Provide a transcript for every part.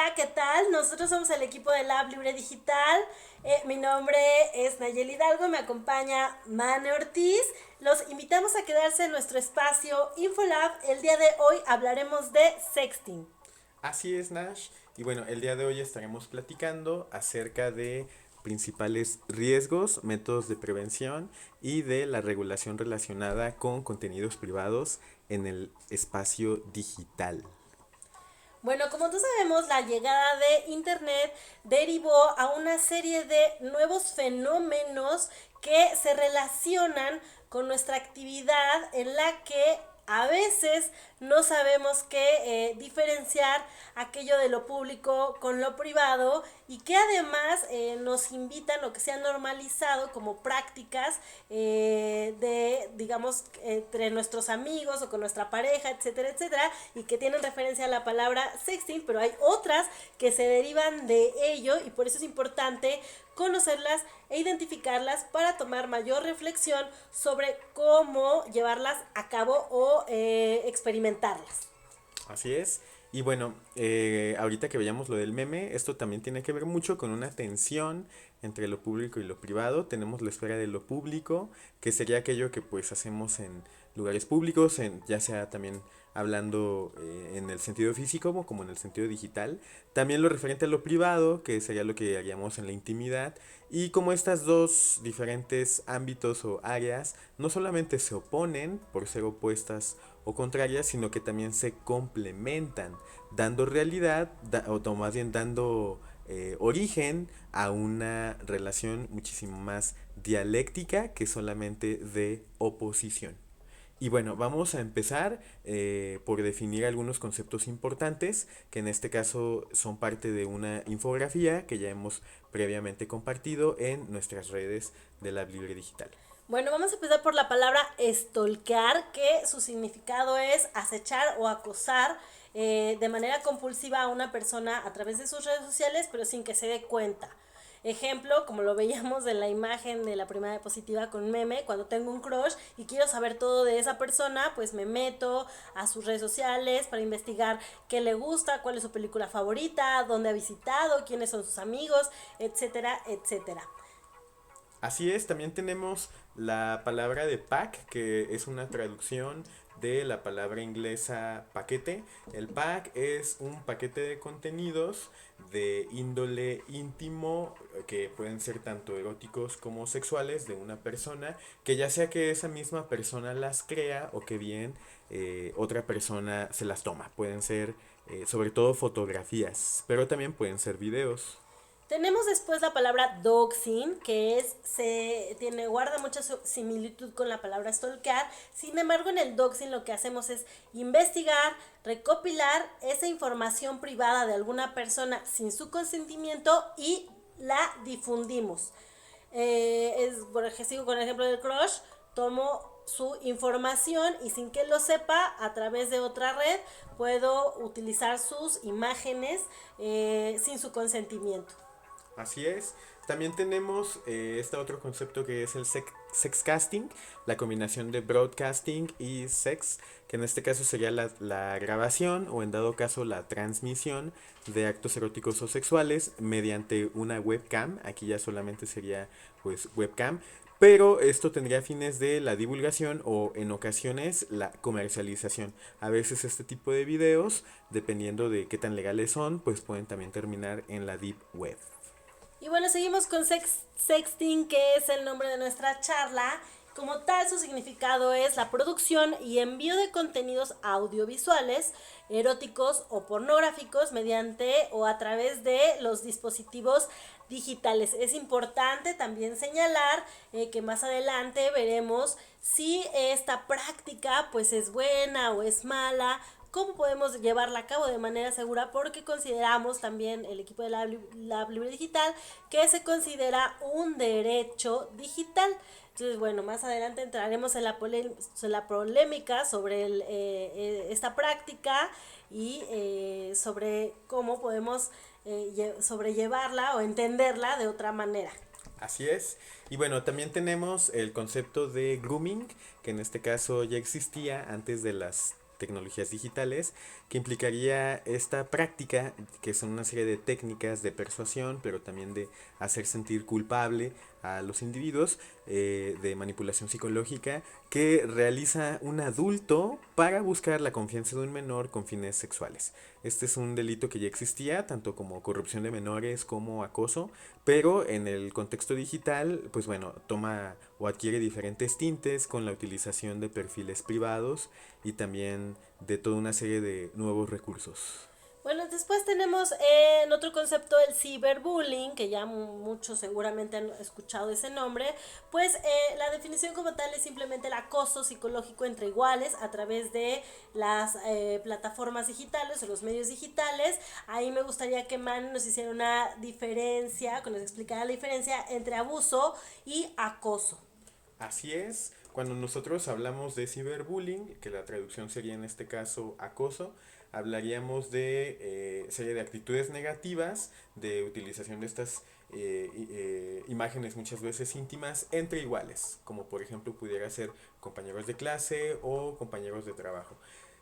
Hola, ¿qué tal? Nosotros somos el equipo de Lab Libre Digital. Mi nombre es Nayeli Hidalgo, me acompaña Mane Ortiz. Los invitamos a quedarse en nuestro espacio InfoLab. El día de hoy hablaremos de sexting. Así es, Nash. Y bueno, el día de hoy estaremos platicando acerca de principales riesgos, métodos de prevención y de la regulación relacionada con contenidos privados en el espacio digital. Bueno, como todos sabemos, la llegada de Internet derivó a una serie de nuevos fenómenos que se relacionan con nuestra actividad en la que a veces no sabemos qué diferenciar aquello de lo público con lo privado y que además nos invitan o que se han normalizado como prácticas de, digamos, entre nuestros amigos o con nuestra pareja, etcétera, etcétera, y que tienen referencia a la palabra sexting, pero hay otras que se derivan de ello y por eso es importante conocerlas e identificarlas para tomar mayor reflexión sobre cómo llevarlas a cabo o experimentarlas. Así es. Y bueno, ahorita que veamos lo del meme, esto también tiene que ver mucho con una tensión entre lo público y lo privado. Tenemos la esfera de lo público, que sería aquello que pues hacemos en lugares públicos, ya sea también hablando en el sentido físico como en el sentido digital. También lo referente a lo privado, que sería lo que haríamos en la intimidad. Y como estas dos diferentes ámbitos o áreas no solamente se oponen por ser opuestas o contrarias, sino que también se complementan, dando realidad, o más bien dando origen a una relación muchísimo más dialéctica que solamente de oposición. Y bueno, vamos a empezar por definir algunos conceptos importantes que en este caso son parte de una infografía que ya hemos previamente compartido en nuestras redes de la Libre Digital. Bueno, vamos a empezar por la palabra stalkear, que su significado es acechar o acosar de manera compulsiva a una persona a través de sus redes sociales, pero sin que se dé cuenta. Ejemplo, como lo veíamos en la imagen de la primera diapositiva con meme, cuando tengo un crush y quiero saber todo de esa persona, pues me meto a sus redes sociales para investigar qué le gusta, cuál es su película favorita, dónde ha visitado, quiénes son sus amigos, etcétera, etcétera. Así es, también tenemos la palabra de pack, que es una traducción de la palabra inglesa paquete. El pack es un paquete de contenidos de índole íntimo que pueden ser tanto eróticos como sexuales de una persona, que ya sea que esa misma persona las crea o que bien otra persona se las toma. Pueden ser sobre todo fotografías, pero también pueden ser videos. Tenemos después la palabra doxing, que guarda mucha similitud con la palabra stalkear. Sin embargo, en el doxing lo que hacemos es investigar, recopilar esa información privada de alguna persona sin su consentimiento y la difundimos. Por ejemplo, sigo con el ejemplo del crush, tomo su información y sin que lo sepa, a través de otra red, puedo utilizar sus imágenes sin su consentimiento. Así es. También tenemos este otro concepto que es el sexcasting, la combinación de broadcasting y sex, que en este caso sería la grabación o en dado caso la transmisión de actos eróticos o sexuales mediante una webcam. Aquí ya solamente sería pues webcam. Pero esto tendría fines de la divulgación o en ocasiones la comercialización. A veces este tipo de videos, dependiendo de qué tan legales son, pues pueden también terminar en la deep web. Y bueno, seguimos con sexting, que es el nombre de nuestra charla. Como tal, su significado es la producción y envío de contenidos audiovisuales, eróticos o pornográficos mediante o a través de los dispositivos digitales. Es importante también señalar que más adelante veremos si esta práctica pues es buena o es mala, cómo podemos llevarla a cabo de manera segura, porque consideramos también el equipo de la Libre Digital que se considera un derecho digital. Entonces, bueno, más adelante entraremos en la polémica sobre esta práctica y sobre cómo podemos sobrellevarla o entenderla de otra manera. Así es. Y bueno, también tenemos el concepto de grooming, que en este caso ya existía antes de las tecnologías digitales, que implicaría esta práctica, que son una serie de técnicas de persuasión, pero también de hacer sentir culpable a los individuos, de manipulación psicológica, que realiza un adulto para buscar la confianza de un menor con fines sexuales. Este es un delito que ya existía, tanto como corrupción de menores como acoso, pero en el contexto digital, pues bueno, toma o adquiere diferentes tintes con la utilización de perfiles privados y también de toda una serie de nuevos recursos. Bueno, después tenemos en otro concepto el ciberbullying, que ya muchos seguramente han escuchado ese nombre. Pues la definición como tal es simplemente el acoso psicológico entre iguales a través de las plataformas digitales o los medios digitales. Ahí me gustaría que Man nos hiciera una diferencia, que nos explicara la diferencia entre abuso y acoso. Así es, cuando nosotros hablamos de ciberbullying, que la traducción sería en este caso acoso, hablaríamos de serie de actitudes negativas, de utilización de estas imágenes muchas veces íntimas entre iguales, como por ejemplo pudiera ser compañeros de clase o compañeros de trabajo.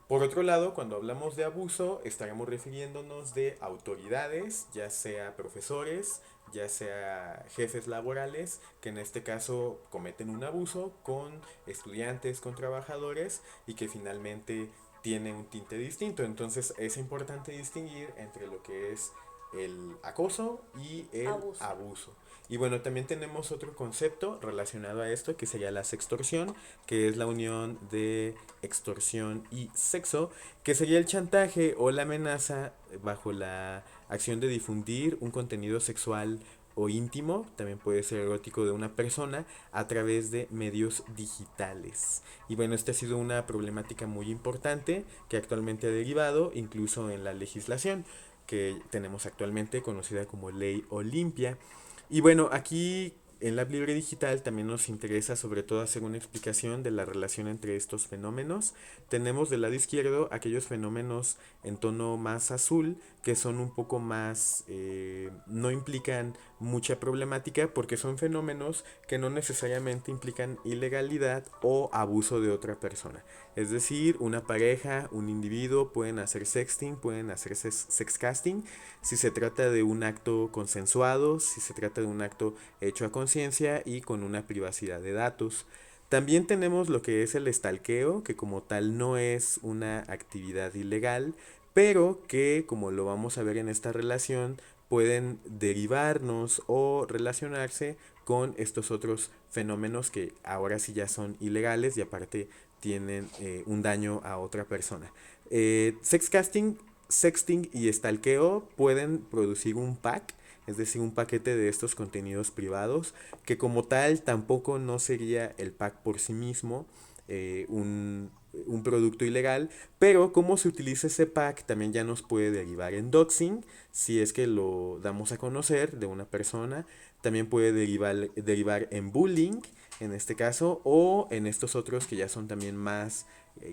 Por otro lado, cuando hablamos de abuso, estaremos refiriéndonos de autoridades, ya sea profesores, ya sea jefes laborales, que en este caso cometen un abuso con estudiantes, con trabajadores y que finalmente tiene un tinte distinto. Entonces es importante distinguir entre lo que es el acoso y el Abuso. abuso. Y bueno, también tenemos otro concepto relacionado a esto que sería la sextorsión, que es la unión de extorsión y sexo, que sería el chantaje o la amenaza bajo la acción de difundir un contenido sexual o íntimo, también puede ser erótico de una persona, a través de medios digitales. Y bueno, esta ha sido una problemática muy importante que actualmente ha derivado incluso en la legislación que tenemos actualmente, conocida como Ley Olimpia. Y bueno, aquí en Lab Libre Digital también nos interesa sobre todo hacer una explicación de la relación entre estos fenómenos. Tenemos del lado izquierdo aquellos fenómenos en tono más azul que son un poco más, no implican mucha problemática porque son fenómenos que no necesariamente implican ilegalidad o abuso de otra persona. Es decir, una pareja, un individuo pueden hacer sexting, pueden hacer sexcasting si se trata de un acto consensuado, si se trata de un acto hecho a conciencia y con una privacidad de datos. También tenemos lo que es el stalkeo, que como tal no es una actividad ilegal, pero que como lo vamos a ver en esta relación, pueden derivarnos o relacionarse con estos otros fenómenos que ahora sí ya son ilegales y aparte tienen un daño a otra persona. Sexcasting, sexting y stalkeo pueden producir un pack, es decir, un paquete de estos contenidos privados, que como tal tampoco no sería el pack por sí mismo un producto ilegal, pero cómo se utiliza ese pack también ya nos puede derivar en doxing, si es que lo damos a conocer de una persona, también puede derivar en bullying, en este caso, o en estos otros que ya son también más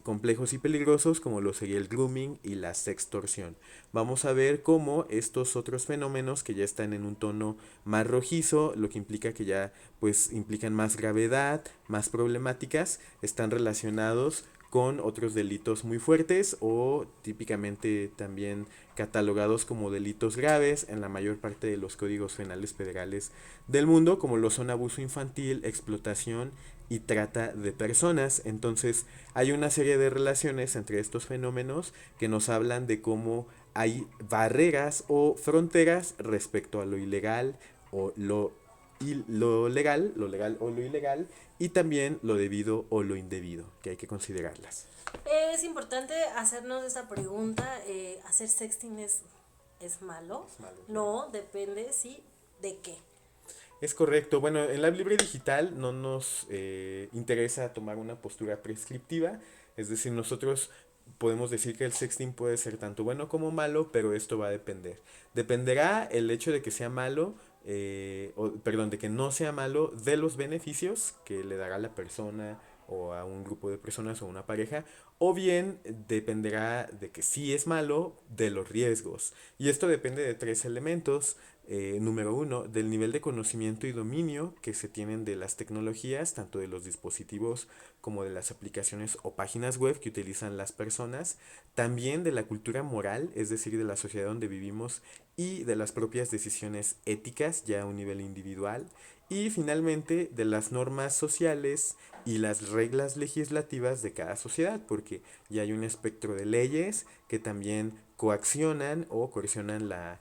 complejos y peligrosos, como lo sería el grooming y la sextorsión. Vamos a ver cómo estos otros fenómenos que ya están en un tono más rojizo, lo que implica que ya pues implican más gravedad, más problemáticas, están relacionados con otros delitos muy fuertes o típicamente también catalogados como delitos graves en la mayor parte de los códigos penales federales del mundo, como lo son abuso infantil, explotación y trata de personas. Entonces hay una serie de relaciones entre estos fenómenos que nos hablan de cómo hay barreras o fronteras respecto a lo ilegal o lo legal o lo ilegal, y también lo debido o lo indebido, que hay que considerarlas. Es importante hacernos esta pregunta, ¿hacer sexting es malo? Es malo. No, depende, sí, de qué. Es correcto. Bueno, en la libre digital no nos interesa tomar una postura prescriptiva, es decir, nosotros podemos decir que el sexting puede ser tanto bueno como malo, pero esto va a depender. Dependerá el hecho de que sea malo, perdón, de que no sea malo, de los beneficios que le dará a la persona o a un grupo de personas o una pareja, o bien dependerá de que sí es malo, de los riesgos. Y esto depende de tres elementos. número uno, del nivel de conocimiento y dominio que se tienen de las tecnologías, tanto de los dispositivos como de las aplicaciones o páginas web que utilizan las personas, también de la cultura moral, es decir, de la sociedad donde vivimos y de las propias decisiones éticas ya a un nivel individual, y finalmente de las normas sociales y las reglas legislativas de cada sociedad, porque ya hay un espectro de leyes que también coaccionan o coercionan las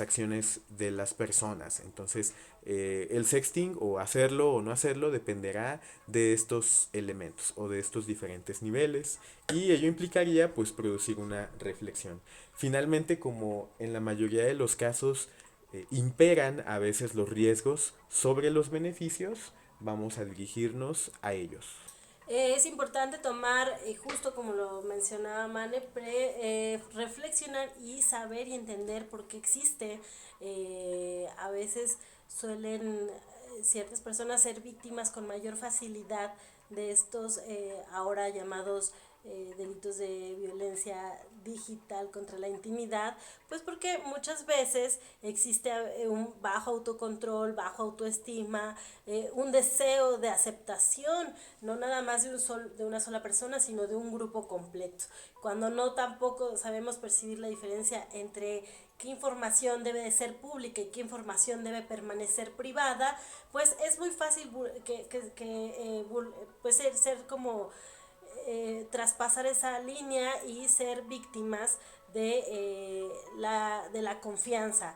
acciones de las personas. Entonces, el sexting o hacerlo o no hacerlo dependerá de estos elementos o de estos diferentes niveles, y ello implicaría pues producir una reflexión. Finalmente, como en la mayoría de los casos imperan a veces los riesgos sobre los beneficios, vamos a dirigirnos a ellos. Es importante tomar, justo como lo mencionaba Mane, reflexionar y saber y entender por qué existe. A veces suelen ciertas personas ser víctimas con mayor facilidad de estos ahora llamados delitos de violencia digital contra la intimidad, pues porque muchas veces existe un bajo autocontrol, bajo autoestima, un deseo de aceptación, no nada más de una sola persona, sino de un grupo completo. Cuando no tampoco sabemos percibir la diferencia entre qué información debe de ser pública y qué información debe permanecer privada, pues es muy fácil pues ser como traspasar esa línea y ser víctimas de la confianza.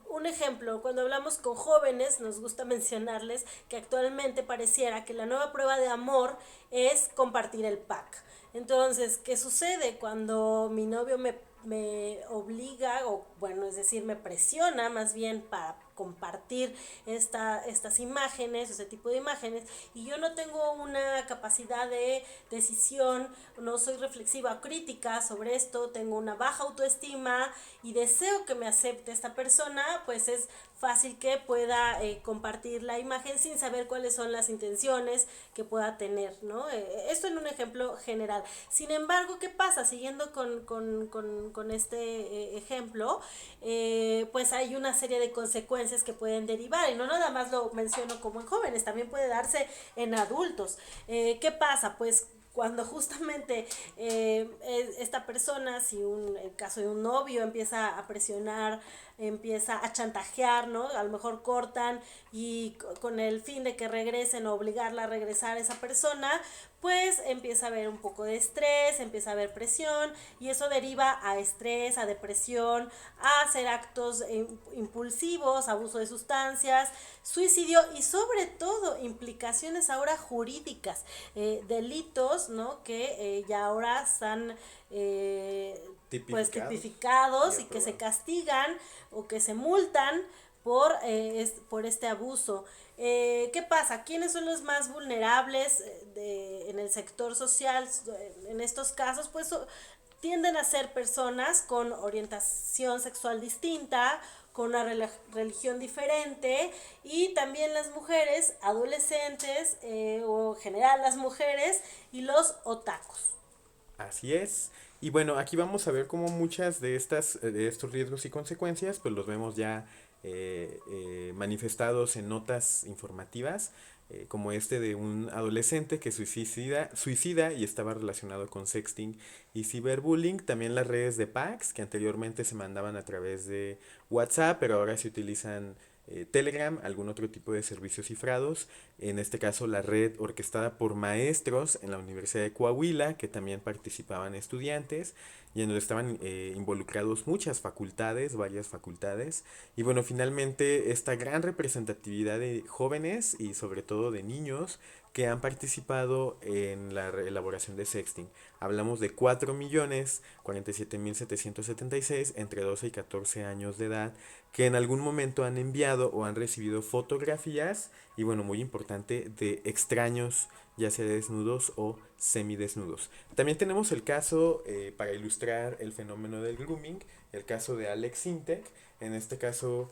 Un ejemplo, cuando hablamos con jóvenes nos gusta mencionarles que actualmente pareciera que la nueva prueba de amor es compartir el pack. Entonces, ¿qué sucede cuando mi novio me obliga, o bueno, es decir, me presiona más bien para compartir estas imágenes, ese tipo de imágenes, y yo no tengo una capacidad de decisión, no soy reflexiva o crítica sobre esto, tengo una baja autoestima y deseo que me acepte esta persona, pues es fácil que pueda compartir la imagen sin saber cuáles son las intenciones que pueda tener, ¿no? Esto en un ejemplo general. Sin embargo, ¿qué pasa? Siguiendo con este ejemplo, pues hay una serie de consecuencias que pueden derivar, y no nada más lo menciono como en jóvenes, también puede darse en adultos. ¿Qué pasa? Pues cuando justamente esta persona, si el caso de un novio empieza a presionar, empieza a chantajear, ¿no? A lo mejor cortan y con el fin de que regresen o obligarla a regresar a esa persona, pues empieza a haber un poco de estrés, empieza a haber presión, y eso deriva a estrés, a depresión, a hacer actos impulsivos, abuso de sustancias, suicidio y sobre todo implicaciones ahora jurídicas, delitos, ¿no? Que ya ahora están pues tipificados y que se castigan o que se multan por este abuso. ¿Qué pasa? ¿Quiénes son los más vulnerables en el sector social en estos casos? Pues tienden a ser personas con orientación sexual distinta, con una religión diferente, y también las mujeres adolescentes, o en general las mujeres y los otakus. Así es. Y bueno, aquí vamos a ver cómo muchas de estos riesgos y consecuencias, pues los vemos ya manifestados en notas informativas, como este de un adolescente que suicida y estaba relacionado con sexting y ciberbullying. También las redes de packs, que anteriormente se mandaban a través de WhatsApp, pero ahora se utilizan Telegram, algún otro tipo de servicios cifrados, en este caso la red orquestada por maestros en la Universidad de Coahuila, que también participaban estudiantes y en donde estaban involucrados muchas facultades, varias facultades, y bueno, finalmente esta gran representatividad de jóvenes y sobre todo de niños que han participado en la elaboración de sexting. Hablamos de 4.047.776 entre 12 y 14 años de edad, que en algún momento han enviado o han recibido fotografías, y bueno, muy importante, de extraños, ya sea desnudos o semidesnudos. También tenemos el caso, para ilustrar el fenómeno del grooming, el caso de Alex Intec. En este caso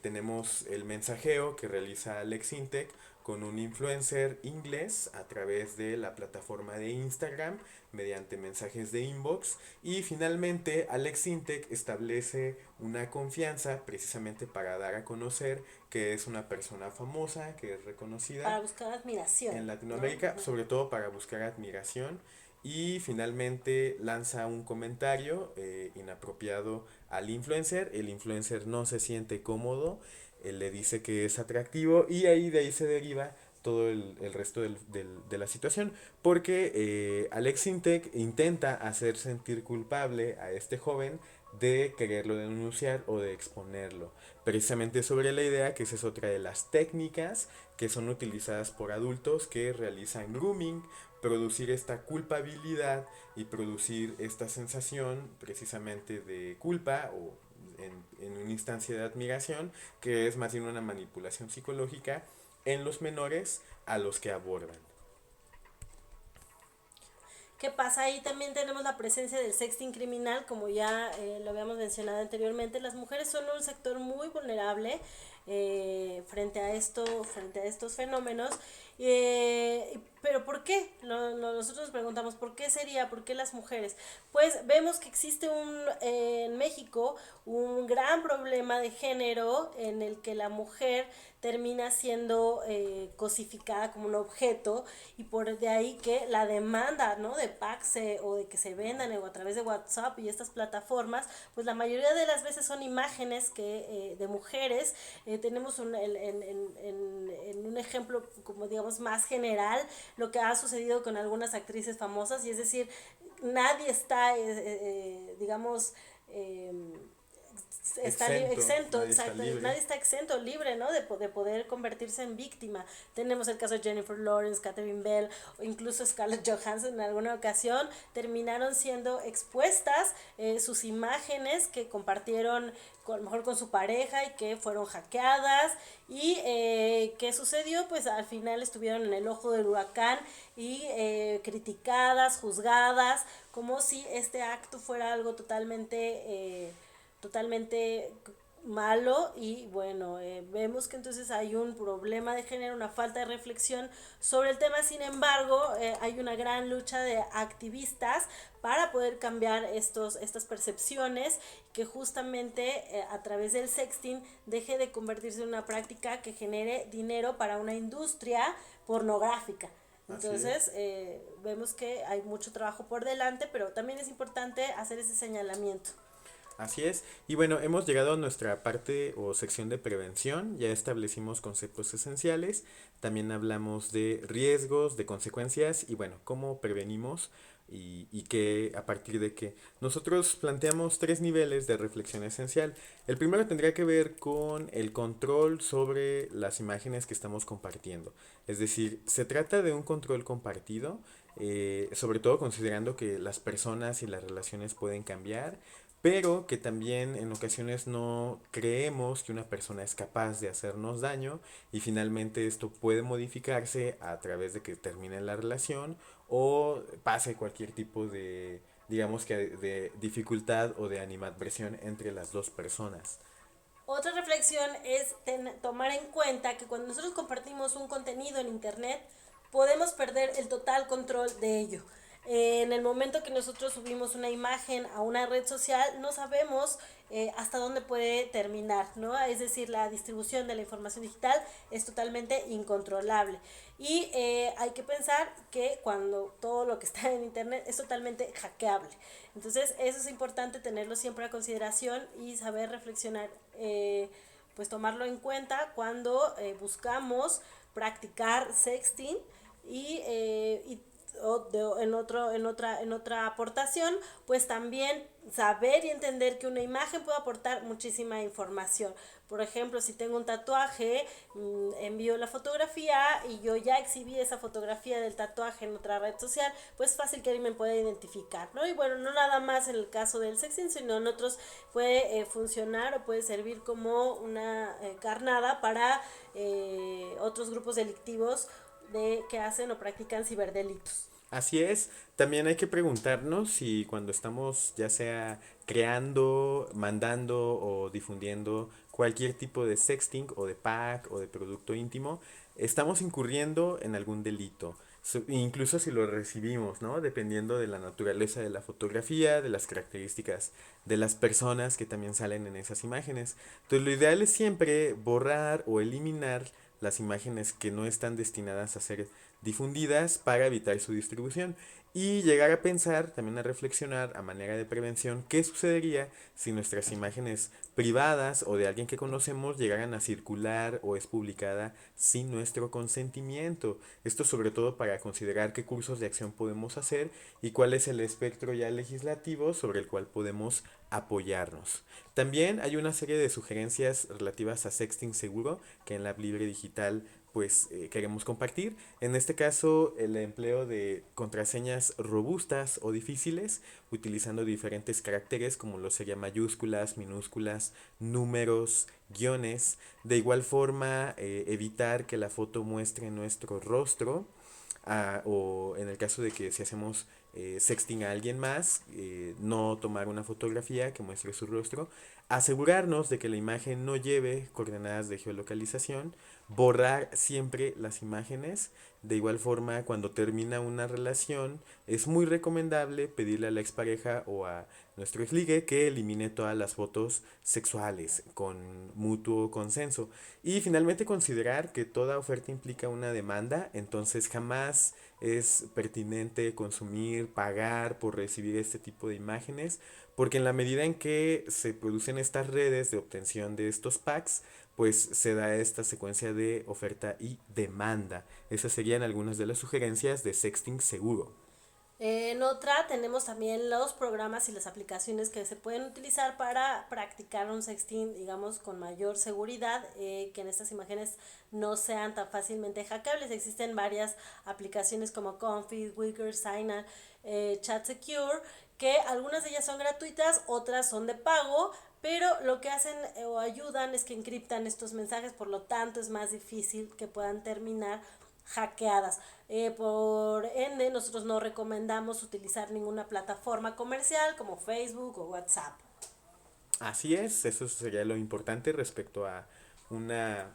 tenemos el mensajeo que realiza Alex Intec con un influencer inglés a través de la plataforma de Instagram mediante mensajes de inbox, y finalmente Alex Sintek establece una confianza precisamente para dar a conocer que es una persona famosa, que es reconocida Para buscar admiración, en ¿no? Latinoamérica, sobre todo para buscar admiración, y finalmente lanza un comentario inapropiado al influencer. El influencer no se siente cómodo, él le dice que es atractivo, y ahí de ahí se deriva todo el resto de la situación, porque Alex Sintek intenta hacer sentir culpable a este joven de quererlo denunciar o de exponerlo, precisamente sobre la idea que esa es otra de las técnicas que son utilizadas por adultos que realizan grooming, producir esta culpabilidad y producir esta sensación precisamente de culpa o en una instancia de admiración, que es más bien una manipulación psicológica en los menores a los que abordan. ¿Qué pasa? Ahí también tenemos la presencia del sexting criminal, como ya lo habíamos mencionado anteriormente. Las mujeres son un sector muy vulnerable frente a estos fenómenos. Pero ¿por qué? Nosotros nos preguntamos, ¿por qué sería? ¿Por qué las mujeres? Pues vemos que existe en México un gran problema de género en el que la mujer termina siendo cosificada como un objeto, y por de ahí que la demanda, ¿no?, de packs o de que se vendan o a través de WhatsApp y estas plataformas, pues la mayoría de las veces son imágenes de mujeres. Tenemos en un ejemplo como digamos más general lo que ha sucedido con algunas actrices famosas, y es decir, nadie está digamos eh, exento, nadie está exacto, libre. nadie está exento, libre, ¿no?, de poder convertirse en víctima. Tenemos el caso de Jennifer Lawrence, Catherine Bell o incluso Scarlett Johansson en alguna ocasión terminaron siendo expuestas sus imágenes que compartieron a lo mejor con su pareja y que fueron hackeadas. Y ¿qué sucedió? Pues al final estuvieron en el ojo del huracán y criticadas, juzgadas, como si este acto fuera algo totalmente malo. Y bueno, vemos que entonces hay un problema de género, una falta de reflexión sobre el tema. Sin embargo, hay una gran lucha de activistas para poder cambiar estas percepciones, que justamente a través del sexting deje de convertirse en una práctica que genere dinero para una industria pornográfica. Así es. Entonces, vemos que hay mucho trabajo por delante, pero también es importante hacer ese señalamiento. Así es. Y bueno, hemos llegado a nuestra parte o sección de prevención. Ya establecimos conceptos esenciales. También hablamos de riesgos, de consecuencias y bueno, cómo prevenimos y qué, a partir de qué. Nosotros planteamos tres niveles de reflexión esencial. El primero tendría que ver con el control sobre las imágenes que estamos compartiendo. Es decir, se trata de un control compartido, sobre todo considerando que las personas y las relaciones pueden cambiar, pero que también en ocasiones no creemos que una persona es capaz de hacernos daño, y finalmente esto puede modificarse a través de que termine la relación o pase cualquier tipo de, digamos que de dificultad o de animadversión entre las dos personas. Otra reflexión es tomar en cuenta que cuando nosotros compartimos un contenido en internet, podemos perder el total control de ello. En el momento que nosotros subimos una imagen a una red social, no sabemos hasta dónde puede terminar, ¿no? Es decir, la distribución de la información digital es totalmente incontrolable. Y hay que pensar que cuando todo lo que está en internet es totalmente hackeable. Entonces, eso es importante tenerlo siempre a consideración y saber reflexionar, pues tomarlo en cuenta cuando buscamos practicar sexting. Y en otra aportación, pues también saber y entender que una imagen puede aportar muchísima información. Por ejemplo, si tengo un tatuaje, envío la fotografía y yo ya exhibí esa fotografía del tatuaje en otra red social, pues fácil que alguien me pueda identificar, ¿no? Y bueno, no nada más en el caso del sexting, sino en otros puede funcionar o puede servir como una carnada para otros grupos delictivos que hacen o practican ciberdelitos. Así es, también hay que preguntarnos si cuando estamos ya sea creando, mandando o difundiendo cualquier tipo de sexting o de pack o de producto íntimo, estamos incurriendo en algún delito. Incluso si lo recibimos, ¿no? Dependiendo de la naturaleza de la fotografía, de las características de las personas que también salen en esas imágenes. Entonces lo ideal es siempre borrar o eliminar las imágenes que no están destinadas a ser difundidas para evitar su distribución y llegar a pensar, también a reflexionar a manera de prevención, qué sucedería si nuestras imágenes privadas o de alguien que conocemos llegaran a circular o es publicada sin nuestro consentimiento. Esto sobre todo para considerar qué cursos de acción podemos hacer y cuál es el espectro ya legislativo sobre el cual podemos apoyarnos. También hay una serie de sugerencias relativas a sexting seguro que en la Libre Digital pues queremos compartir. En este caso, el empleo de contraseñas robustas o difíciles, utilizando diferentes caracteres como lo sería mayúsculas, minúsculas, números, guiones. De igual forma, evitar que la foto muestre nuestro rostro. O en el caso de que si hacemos sexting a alguien más, no tomar una fotografía que muestre su rostro, asegurarnos de que la imagen no lleve coordenadas de geolocalización, borrar siempre las imágenes. De igual forma, cuando termina una relación, es muy recomendable pedirle a la expareja o a nuestro exligue que elimine todas las fotos sexuales con mutuo consenso. Y finalmente considerar que toda oferta implica una demanda, entonces jamás es pertinente consumir, pagar por recibir este tipo de imágenes, porque en la medida en que se producen estas redes de obtención de estos packs, pues se da esta secuencia de oferta y demanda. Esas serían algunas de las sugerencias de sexting seguro. En otra tenemos también los programas y las aplicaciones que se pueden utilizar para practicar un sexting, digamos, con mayor seguridad, que en estas imágenes no sean tan fácilmente hackeables. Existen varias aplicaciones como Config, Wickr, Signal, Chat Secure, que algunas de ellas son gratuitas, otras son de pago, pero lo que hacen o ayudan es que encriptan estos mensajes, por lo tanto es más difícil que puedan terminar hackeadas. Por ende, nosotros no recomendamos utilizar ninguna plataforma comercial como Facebook o WhatsApp. Así es, eso sería lo importante respecto a una,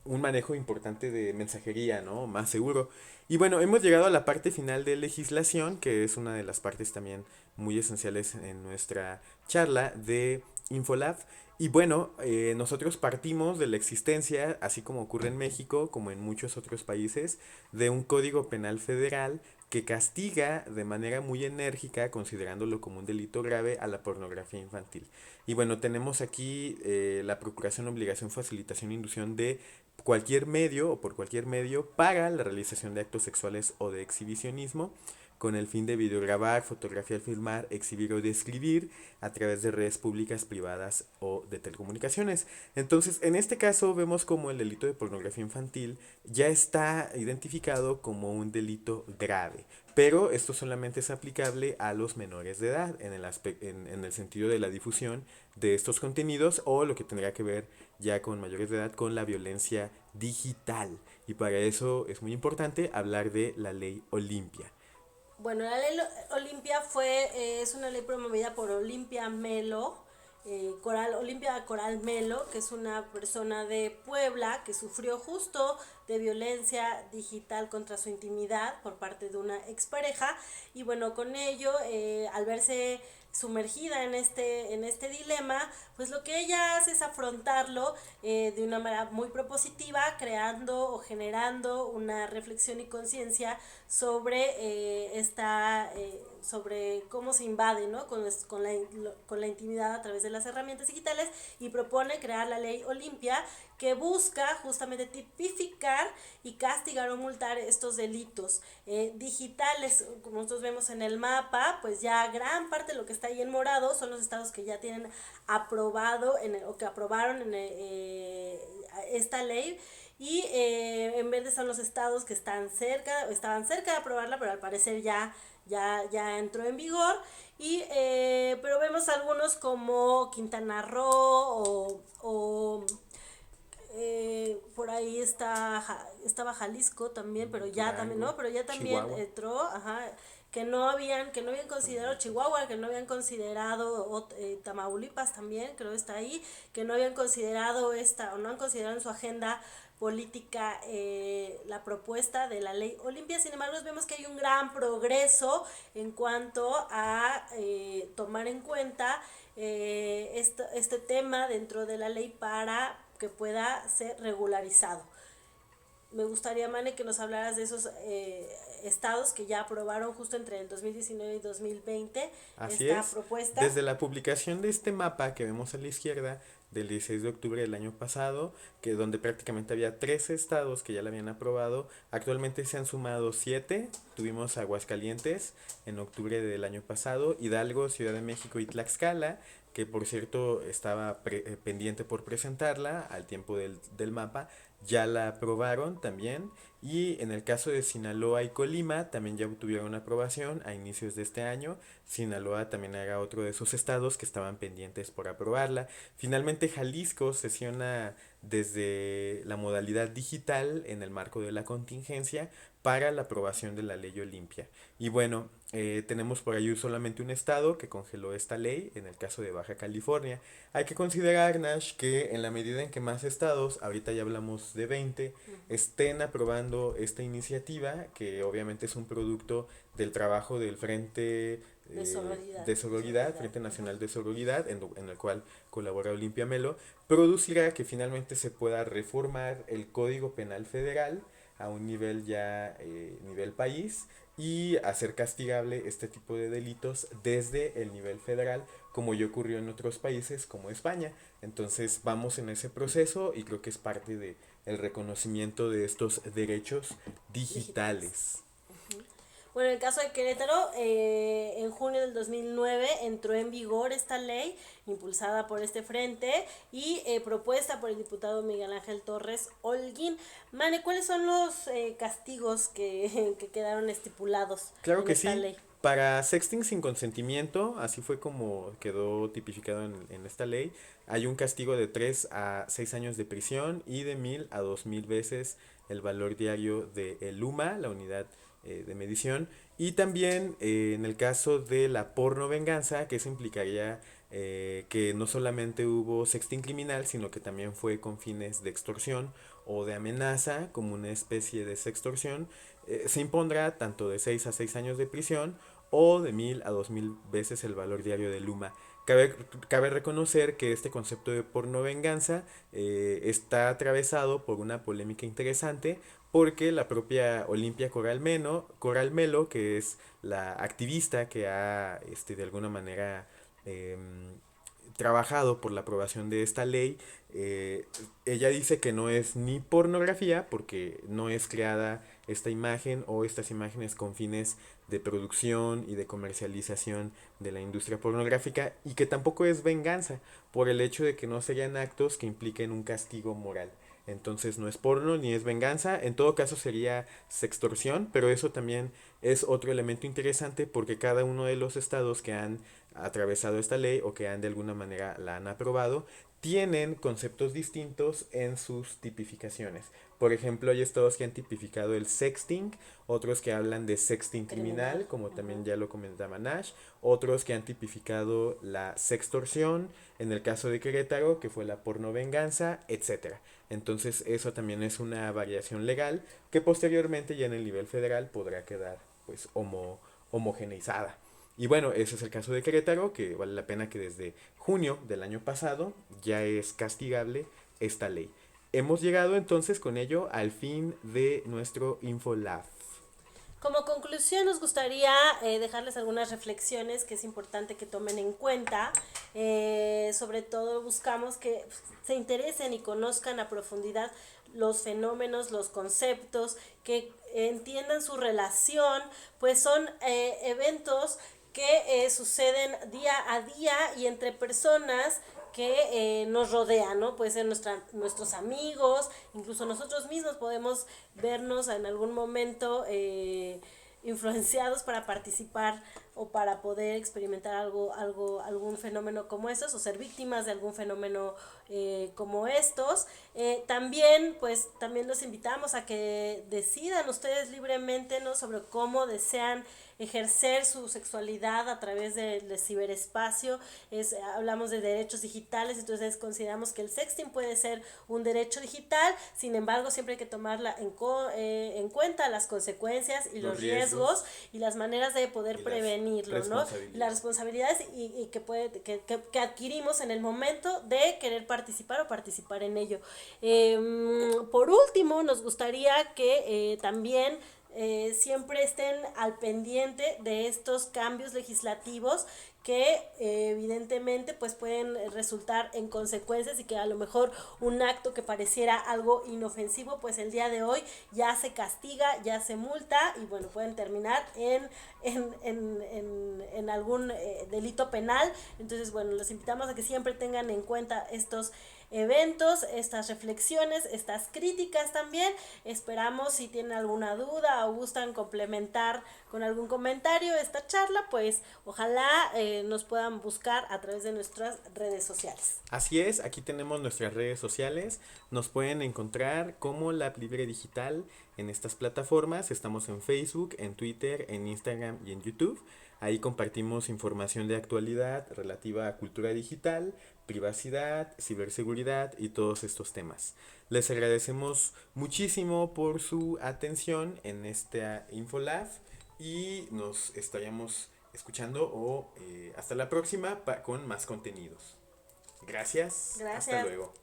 un manejo importante de mensajería, ¿no? Más seguro. Y bueno, hemos llegado a la parte final de legislación, que es una de las partes también muy esenciales en nuestra charla de Infolab. Y bueno, nosotros partimos de la existencia, así como ocurre en México, como en muchos otros países, de un código penal federal que castiga de manera muy enérgica, considerándolo como un delito grave, a la pornografía infantil. Y bueno, tenemos aquí la procuración, obligación, facilitación e inducción de cualquier medio o por cualquier medio para la realización de actos sexuales o de exhibicionismo con el fin de videograbar, fotografiar, filmar, exhibir o describir a través de redes públicas, privadas o de telecomunicaciones. Entonces, en este caso vemos como el delito de pornografía infantil ya está identificado como un delito grave, pero esto solamente es aplicable a los menores de edad en el sentido de la difusión de estos contenidos o lo que tendrá que ver ya con mayores de edad con la violencia digital. Y para eso es muy importante hablar de la ley Olimpia. Bueno, la ley Olimpia es una ley promovida por Olimpia Melo, Olimpia Coral Melo, que es una persona de Puebla que sufrió justo de violencia digital contra su intimidad por parte de una expareja. Y bueno, con ello, al verse sumergida en este dilema, pues lo que ella hace es afrontarlo de una manera muy propositiva, creando o generando una reflexión y conciencia sobre sobre cómo se invade, ¿no? con la intimidad a través de las herramientas digitales, y propone crear la ley Olimpia, que busca justamente tipificar y castigar o multar estos delitos digitales. Como nosotros vemos en el mapa, pues ya gran parte de lo que está ahí en morado son los estados que ya tienen aprobado o que aprobaron esta ley, y en verde son los estados que estaban cerca de aprobarla, pero al parecer ya entró en vigor. Pero vemos algunos como Quintana Roo o Por ahí estaba Jalisco también, pero ya también, Durango, ¿no? Pero ya también Chihuahua. entró, ajá, que no habían considerado Chihuahua, que no habían considerado Tamaulipas también, creo está ahí, que no habían considerado o no han considerado en su agenda política la propuesta de la ley Olimpia. Sin embargo, vemos que hay un gran progreso en cuanto a tomar en cuenta este tema dentro de la ley para que pueda ser regularizado. Me gustaría, Mane, que nos hablaras de esos estados que ya aprobaron justo entre el 2019 y 2020 Así esta es. propuesta. Desde la publicación de este mapa que vemos a la izquierda, del 16 de octubre del año pasado, que donde prácticamente había 13 estados que ya la habían aprobado, actualmente se han sumado 7. Tuvimos Aguascalientes en octubre del año pasado, Hidalgo, Ciudad de México y Tlaxcala, que por cierto estaba pendiente por presentarla al tiempo del mapa, ya la aprobaron también. Y en el caso de Sinaloa y Colima también ya obtuvieron aprobación a inicios de este año. Sinaloa también era otro de esos estados que estaban pendientes por aprobarla. Finalmente Jalisco sesiona desde la modalidad digital en el marco de la contingencia para la aprobación de la ley Olimpia. Y bueno, tenemos por ahí solamente un estado que congeló esta ley, en el caso de Baja California. Hay que considerar, Nash, que en la medida en que más estados, ahorita ya hablamos de 20, estén aprobando esta iniciativa, que obviamente es un producto del trabajo del Frente De sororidad. de Sororidad, Frente Nacional de Sororidad, en el cual colabora Olimpia Melo, producirá que finalmente se pueda reformar el Código Penal Federal a un nivel ya, nivel país, y hacer castigable este tipo de delitos desde el nivel federal, como ya ocurrió en otros países como España. Entonces vamos en ese proceso y creo que es parte de el reconocimiento de estos derechos Digitales. digitales. Bueno, en el caso de Querétaro, en junio del 2009 entró en vigor esta ley impulsada por este frente y propuesta por el diputado Miguel Ángel Torres Holguín. Mane, ¿cuáles son los castigos que quedaron estipulados Claro en que esta sí. ley? Para sexting sin consentimiento, así fue como quedó tipificado en esta ley, hay un castigo de 3 a 6 años de prisión y de 1000 a 2000 veces el valor diario de el UMA, la unidad de medición. Y también en el caso de la porno venganza, que eso implicaría que no solamente hubo sexting criminal, sino que también fue con fines de extorsión o de amenaza, como una especie de sextorsión, se impondrá tanto de 6 a 6 años de prisión o de 1000 a 2000 veces el valor diario de Luma. Cabe reconocer que este concepto de porno venganza está atravesado por una polémica interesante, porque la propia Olimpia Coral Melo, que es la activista que ha de alguna manera trabajado por la aprobación de esta ley, ella dice que no es ni pornografía porque no es creada esta imagen o estas imágenes con fines de producción y de comercialización de la industria pornográfica, y que tampoco es venganza por el hecho de que no serían actos que impliquen un castigo moral. Entonces no es porno ni es venganza, en todo caso sería sextorsión, pero eso también es otro elemento interesante porque cada uno de los estados que han atravesado esta ley o que han de alguna manera la han aprobado tienen conceptos distintos en sus tipificaciones. Por ejemplo, hay estados que han tipificado el sexting, otros que hablan de sexting criminal, Criminal. como también Ujú. ya lo comentaba Nash, otros que han tipificado la sextorsión, en el caso de Querétaro, que fue la porno venganza, etcétera. Entonces, eso también es una variación legal que posteriormente ya en el nivel federal podrá quedar pues homogeneizada. Y bueno, ese es el caso de Querétaro, que vale la pena que desde junio del año pasado ya es castigable esta ley. Hemos llegado entonces con ello al fin de nuestro InfoLab. Como conclusión, nos gustaría dejarles algunas reflexiones que es importante que tomen en cuenta. Sobre todo buscamos que se interesen y conozcan a profundidad los fenómenos, los conceptos, que entiendan su relación, pues son eventos que suceden día a día y entre personas que nos rodean, ¿no? Puede ser nuestros amigos, incluso nosotros mismos podemos vernos en algún momento influenciados para participar o para poder experimentar algún fenómeno como estos o ser víctimas de algún fenómeno como estos. También, pues, también los invitamos a que decidan ustedes libremente, ¿no?, sobre cómo desean ejercer su sexualidad a través del ciberespacio. Hablamos de derechos digitales, entonces consideramos que el sexting puede ser un derecho digital, sin embargo siempre hay que tomarla en cuenta las consecuencias y los riesgos y las maneras de poder prevenirlo, ¿no? Las responsabilidades y que adquirimos en el momento de querer participar o participar en ello. Por último, nos gustaría que también siempre estén al pendiente de estos cambios legislativos que evidentemente pues pueden resultar en consecuencias y que a lo mejor un acto que pareciera algo inofensivo pues el día de hoy ya se castiga, ya se multa y bueno, pueden terminar en algún delito penal. Entonces bueno, los invitamos a que siempre tengan en cuenta estos eventos, estas reflexiones, estas críticas también. Esperamos, si tienen alguna duda o gustan complementar con algún comentario esta charla, pues ojalá nos puedan buscar a través de nuestras redes sociales. Así es, aquí tenemos nuestras redes sociales, nos pueden encontrar como La App Libre Digital en estas plataformas. Estamos en Facebook, en Twitter, en Instagram y en YouTube. Ahí compartimos información de actualidad relativa a cultura digital, privacidad, ciberseguridad y todos estos temas. Les agradecemos muchísimo por su atención en esta Infolab y nos estaríamos escuchando hasta la próxima con más contenidos. Gracias. Hasta luego.